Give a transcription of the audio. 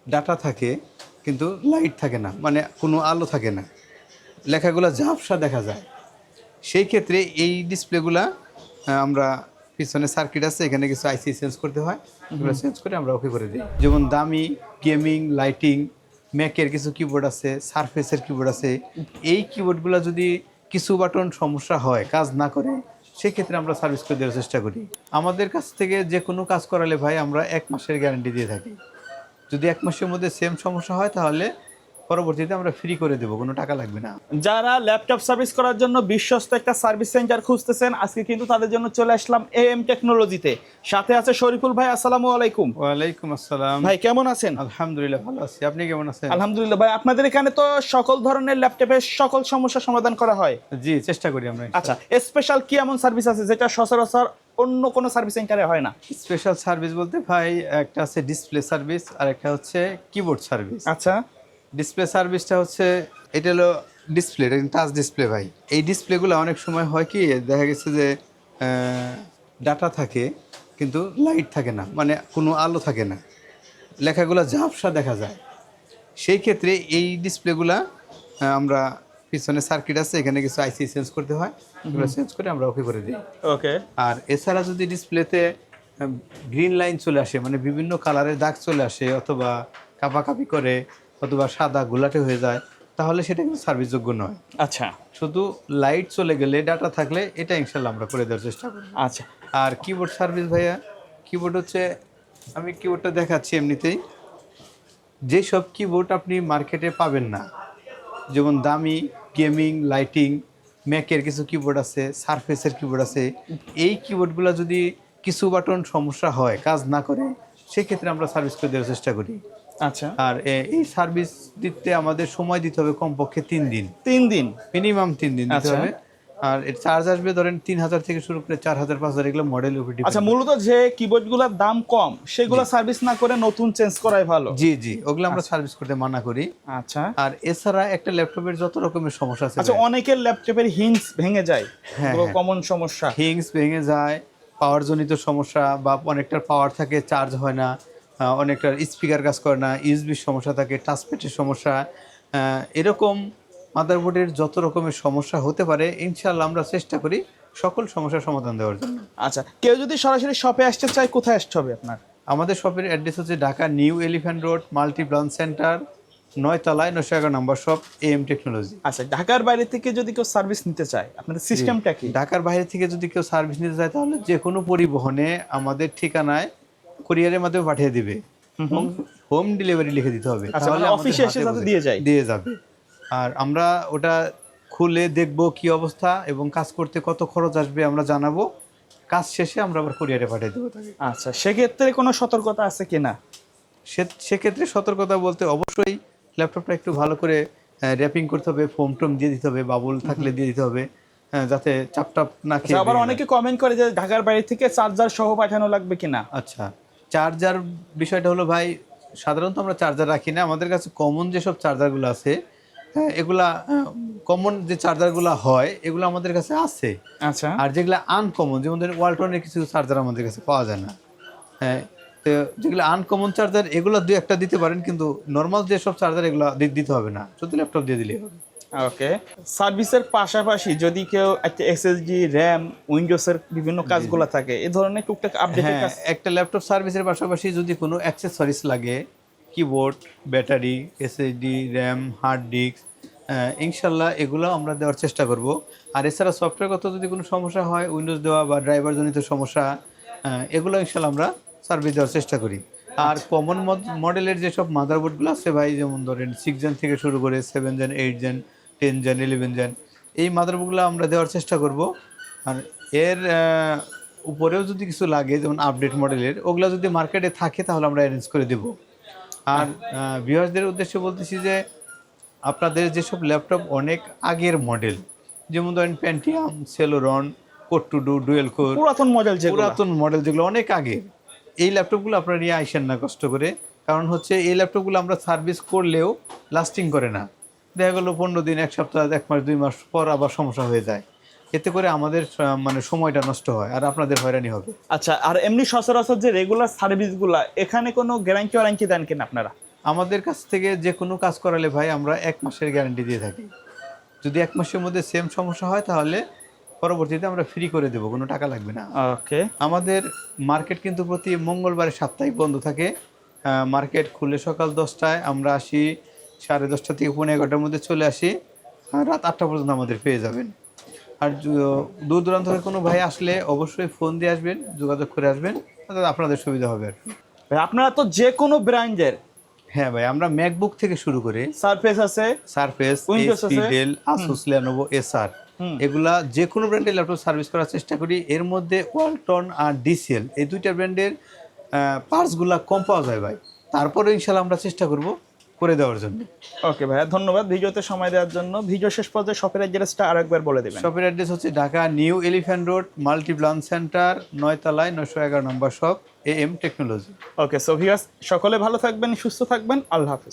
Data থাকে কিন্তু light থাকে না, মানে কোনো আলো থাকে না, লেখাগুলো ঝাপসা দেখা যায়। সেই ক্ষেত্রে এই ডিসপ্লেগুলা আমরা পিছনে সার্কিট আছে, এখানে কিছু আইসি চেঞ্জ করতে হয়, এগুলো চেঞ্জ করে আমরা ওকে করে দিই। যেমন দামি গেমিং লাইটিং ম্যাকের কিছু কিবোর্ড আছে, সারফেসের কিবোর্ড আছে, এই কিবোর্ডগুলো যদি কিছু বাটন সমস্যা হয়, কাজ না করে, সেক্ষেত্রে আমরা সার্ভিস করে দেওয়ার চেষ্টা করি। আমাদের কাছ থেকে যে কোনো কাজ করালে ভাই আমরা 1 মাসের গ্যারান্টি দিয়ে থাকি। যদি 1 মাসের মধ্যে সেম সমস্যা হয় তাহলে পরবর্তীতে আমরা ফ্রি করে দেবো, কোনো টাকা লাগবে না। যারা ল্যাপটপ সার্ভিস করার জন্য বিশ্বস্ত একটা সার্ভিস সেন্টার খুঁজতেছেন, আজকে কিন্তু তাদের জন্য চলে আসলাম AM টেকনোলজিতে। সাথে আছে শরীফুল ভাই। আসসালামু আলাইকুম। ওয়ালাইকুম আসসালাম। ভাই কেমন আছেন? আলহামদুলিল্লাহ ভালো আছি, আপনি কেমন আছেন? আলহামদুলিল্লাহ। ভাই আপনাদের এখানে তো সকল ধরনের ল্যাপটপের সকল সমস্যার সমাধান করা হয়? জি, চেষ্টা করি আমরা। আচ্ছা, স্পেশাল কি এমন সার্ভিস আছে যেটা সচরাচর অন্য কোনো সার্ভিস সেন্টারে হয় না? স্পেশাল সার্ভিস বলতে ভাই একটা আছে ডিসপ্লে সার্ভিস আর একটা হচ্ছে কিবোর্ড সার্ভিস। আচ্ছা, ডিসপ্লে সার্ভিসটা হচ্ছে, এটা হলো ডিসপ্লে, এটা টাচ ডিসপ্লে ভাই। এই ডিসপ্লেগুলো অনেক সময় হয় কি, দেখা গেছে যে ডাটা থাকে কিন্তু লাইট থাকে না, মানে কোনো আলো থাকে না, লেখাগুলো ঝাপসা দেখা যায়। সেই ক্ষেত্রে এই ডিসপ্লেগুলা আমরা পিছনে সার্কিট আছে, এখানে কিছু আইসি চেঞ্জ করতে হয়, এগুলো চেঞ্জ করে আমরা ওকে করে দিই। ওকে। আর এছাড়া যদি ডিসপ্লেতে গ্রিন লাইন চলে আসে, মানে বিভিন্ন কালারের দাগ চলে আসে, অথবা কাপাকাপি করে, অথবা সাদা গোলাটে হয়ে যায়, তাহলে সেটা কিন্তু সার্ভিসযোগ্য নয়। আচ্ছা শুধু লাইট চলে গেলে, ডাটা থাকলে, এটা ইনশাল্লাহ আমরা করে দেওয়ার চেষ্টা করি। আচ্ছা। আর কিবোর্ড সার্ভিস ভাইয়া, কিবোর্ড হচ্ছে, আমি কিবোর্ডটা দেখাচ্ছি এমনিতেই। যেসব কিবোর্ড আপনি মার্কেটে পাবেন না, যেমন দামি গেমিং লাইটিং ম্যাকের কিছু কিবোর্ড আছে, সারফেসের কিবোর্ড আছে, এই কিবোর্ডগুলো যদি কিছু বাটন সমস্যা হয়, কাজ না করে, সেক্ষেত্রে আমরা সার্ভিস করে দেওয়ার চেষ্টা করি। আচ্ছা, আর এই সার্ভিস দিতে আমাদের সময় দিতে হবে কমপক্ষে 3 দিন, 3 দিন মিনিমাম 3 দিন দিতে আচ্ছা। হবে। আর এর চার্জ আসবে ধরেন 3000 থেকে শুরু করে 4000 5000, এগুলো মডেলের উপর ডিপেন্ড। আচ্ছা, মূলত যে কিবোর্ডগুলোর দাম কম সেগুলো সার্ভিস না করে নতুন চেঞ্জ করাই ভালো। জি জি, ওগুলো আমরা সার্ভিস করতে মানা করি। আচ্ছা। আর এছাড়া একটা ল্যাপটপের যত রকমের সমস্যা আছে, আচ্ছা, অনেকের ল্যাপটপের হিংস ভেঙে যায়, হ্যাঁ, এগুলো হ্যাঁ। কমন সমস্যা। হিংস ভেঙে যায়, পাওয়ার জনিত সমস্যা, বা অনেকটার পাওয়ার থাকে চার্জ হয় না, অনেকটার স্পিকার কাজ করে না, ইউএসবির সমস্যা থাকে, টাচপ্যাডের সমস্যা, এরকম মাদারবোর্ডের যত রকমের সমস্যা হতে পারে, ইনশাআল্লাহ আমরা চেষ্টা করি সকল সমস্যার সমাধান দেওয়ার জন্য। আচ্ছা, কেউ যদি সরাসরি শপে আসতে চায় কোথায় আসতে হবে আপনার? আমাদের শপের অ্যাড্রেস হচ্ছে Dhaka new elephant road multi branch centre, 9 তলায় 911 নম্বর শপ, AM টেকনোলজি। আচ্ছা, ঢাকার বাইরে থেকে যদি কেউ সার্ভিস নিতে চায় আপনাদের সিস্টেমটা কি? ঢাকার বাইরে থেকে যদি কেউ সার্ভিস নিতে চায় তাহলে যে কোনো পরিবহনে আমাদের ঠিকানায় কুরিয়ারের মাধ্যমে পাঠিয়ে দিবে, হোম ডেলিভারি লিখে দিতে হবে, আচ্ছা, তাহলে মানে আমাদের অফিসে এসে হাতে যাতে বসে দিয়ে যাবে। আর আমরা ওটা খুলে দেখব কি অবস্থা এবং কাজ করতে কত খরচ আসবে আমরা জানাবো, কাজ শেষে আমরা আবার কুরিয়ারে পাঠিয়ে দেবো তাকে। আচ্ছা, সেক্ষেত্রে কোনো সতর্কতা আছে কিনা? সেক্ষেত্রে সতর্কতা বলতে অবশ্যই ল্যাপটপটা একটু ভালো করে র্যাপিং করতে হবে, ফোম টোম দিয়ে দিতে হবে, বাবুল থাকলে দিয়ে দিতে হবে, যাতে চাপটাপ না খেয়ে। আবার অনেকে কমেন্ট করে যে ঢাকার বাইরে থেকে চার্জার সহ পাঠানো লাগবে কিনা। আচ্ছা, চার্জার বিষয়টা হলো ভাই, সাধারণত আমরা চার্জার রাখি না, আমাদের কাছে কমন যেসব চার্জারগুলো আছে, এগুলা কমন যে চার্জারগুলো হয় এগুলো আমাদের কাছে আছে। আচ্ছা। আর যেগুলো আনকমন, যেমন ধরেন ওয়ালটনের কিছু চার্জার আমাদের কাছে পাওয়া যায় না, হ্যাঁ, তো যেগুলো আনকমন চার্জার এগুলো 2-1টা দিতে পারেন, কিন্তু নর্মাল যেসব চার্জার এগুলো দিতে হবে না, শুধু ল্যাপটপ দিয়ে দিলেই হবে। ওকে। সার্ভিসের পাশাপাশি যদি কেউ একটা এসএসডি র্যাম উইন্ডোজের বিভিন্ন কাজগুলো থাকে, এই ধরনের টুকটাক আপডেটের কাজ, একটা ল্যাপটপ সার্ভিসের পাশাপাশি যদি কোনো অ্যাক্সেসরিজ লাগে, keyboard, battery, SSD, RAM, hard disk, ইনশাল্লাহ এগুলো আমরা দেওয়ার চেষ্টা করব। আর এছাড়া সফটওয়্যারগত যদি কোনো সমস্যা হয়, উইন্ডোজ দেওয়া বা ড্রাইভার জনিত সমস্যা, এগুলো ইনশাল্লাহ আমরা সার্ভিস দেওয়ার চেষ্টা করি। আর কমন মডেলের যেসব মাদারবোর্ডগুলো আছে ভাই, যেমন ধরেন 6 জেন থেকে শুরু করে 7 জেন, 8 জেন, 10 জেন, 11 জেন, এই মাদারবোর্ডগুলো আমরা দেওয়ার চেষ্টা করব। আর এর উপরেও যদি কিছু লাগে, যেমন আপডেট মডেলের, ওগুলো যদি মার্কেটে থাকে তাহলে আমরা অ্যারেঞ্জ করে দেব। আর ভিউয়ার্সদের উদ্দেশ্যে বলতেছি যে আপনাদের যেসব ল্যাপটপ অনেক আগের মডেল, যেমন ধরেন প্যান্টিয়াম, Celeron, core to do, dual core, পুরাতন মডেল যেগুলো অনেক আগে, এই ল্যাপটপগুলো আপনারা নিয়ে আইসেন না কষ্ট করে। কারণ হচ্ছে এই ল্যাপটপগুলো আমরা সার্ভিস করলেও লাস্টিং করে না, দেখা গেলো 15 দিন, 1 সপ্তাহ, 1 মাস, 2 মাস পর আবার সমস্যা হয়ে যায়। এতে করে আমাদের মানে সময়টা নষ্ট হয় আর আপনাদের হয়রানি হবে। আচ্ছা, আর এমনি সচরাচর যে রেগুলার সার্ভিসগুলো, এখানে কোনো গ্যারান্টি ওয়ারেন্টি দেন কিনা আপনারা? আমাদের কাছ থেকে যে কোনো কাজ করালে ভাই আমরা 1 মাসের গ্যারান্টি দিয়ে থাকি। যদি 1 মাসের মধ্যে সেম সমস্যা হয় তাহলে পরবর্তীতে আমরা ফ্রি করে দেবো, কোনো টাকা লাগবে না। ওকে। আমাদের মার্কেট কিন্তু প্রতি মঙ্গলবারে সাপ্তাহিক বন্ধ থাকে। মার্কেট খুলে সকাল 10টায়, আমরা আসি 10:30 থেকে 11:30টার মধ্যে চলে আসি, আর রাত 8টা পর্যন্ত আমাদের পেয়ে যাবেন। আর দূর দূরান্ত থেকে কোনো ভাই আসলে অবশ্যই ফোন দিয়ে আসবেন, যোগাযোগ করে আসবেন, তাহলে আপনাদের সুবিধা হবে আর কি। ভাই আপনারা তো যে কোনো ব্র্যান্ডের হ্যাঁ ভাই, আমরা ম্যাকবুক থেকে শুরু করে সারফেস আছে, সারফেস, Windows এইচপি, আছে। ডেল, আসুস, লেনোভো, এসার, এগুলা যে কোনো ব্র্যান্ডের ল্যাপটপ সার্ভিস করার চেষ্টা করি। এর মধ্যে ওয়ালটন আর ডিসিএল এই দুইটা ব্র্যান্ডের পার্টসগুলা কম পাওয়া যায় ভাই, তারপরে ইনশাল্লাহ আমরা চেষ্টা করব করে দেওয়ার জন্য। ওকে ভাইয়া, ধন্যবাদ ভিডিওতে সময় দেওয়ার জন্য। ভিডিও শেষ পর্যায়ে শপের অ্যাড্রেসটা আরেকবার বলে দেবেন। শপের অ্যাড্রেস হচ্ছে Dhaka new elephant road, multi branch centre, 9 তলায়, 911 number shop, AM technology. Okay, so viewers সকলে ভালো থাকবেন, সুস্থ থাকবেন, আল্লাহ হাফেজ।